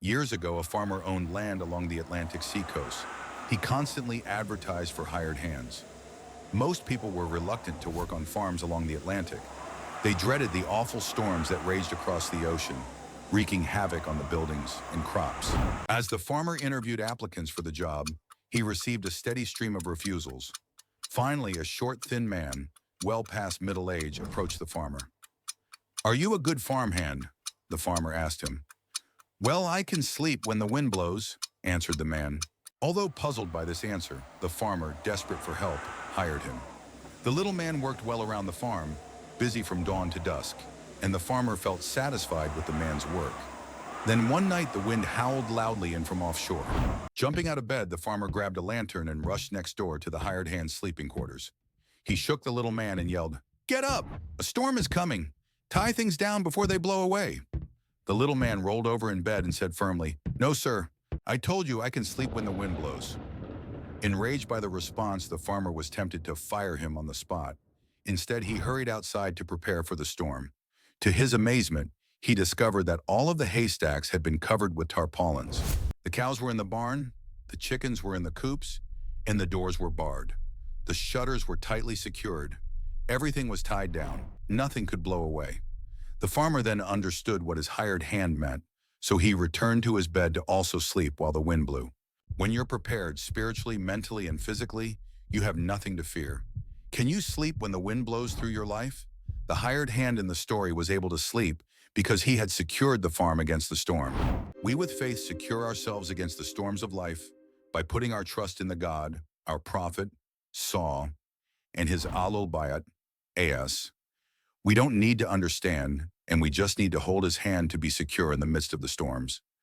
Years ago, a farmer owned land along the Atlantic seacoast. He constantly advertised for hired hands. Most people were reluctant to work on farms along the Atlantic. They dreaded the awful storms that raged across the ocean, wreaking havoc on the buildings and crops. As the farmer interviewed applicants for the job, he received a steady stream of refusals. Finally, a short, thin man, well past middle age, approached the farmer. "Are you a good farmhand?" the farmer asked him. "Well, I can sleep when the wind blows," answered the man. Although puzzled by this answer, the farmer, desperate for help, hired him. The little man worked well around the farm, busy from dawn to dusk, and the farmer felt satisfied with the man's work. Then one night the wind howled loudly in from offshore. Jumping out of bed, the farmer grabbed a lantern and rushed next door to the hired hand's sleeping quarters. He shook the little man and yelled, "Get up! A storm is coming! Tie things down before they blow away!" The little man rolled over in bed and said firmly, "No, sir. I told you I can sleep when the wind blows." Enraged by the response, the farmer was tempted to fire him on the spot. Instead, he hurried outside to prepare for the storm. To his amazement, he discovered that all of the haystacks had been covered with tarpaulins. The cows were in the barn, the chickens were in the coops, and the doors were barred. The shutters were tightly secured. Everything was tied down. Nothing could blow away. The farmer then understood what his hired hand meant, so he returned to his bed to also sleep while the wind blew. When you're prepared spiritually, mentally, and physically, you have nothing to fear. Can you sleep when the wind blows through your life? The hired hand in the story was able to sleep because he had secured the farm against the storm. We with faith secure ourselves against the storms of life by putting our trust in the God, our prophet, Saw, and his Alul Bayat, As. We don't need to understand, and we just need to hold his hand to be secure in the midst of the storms.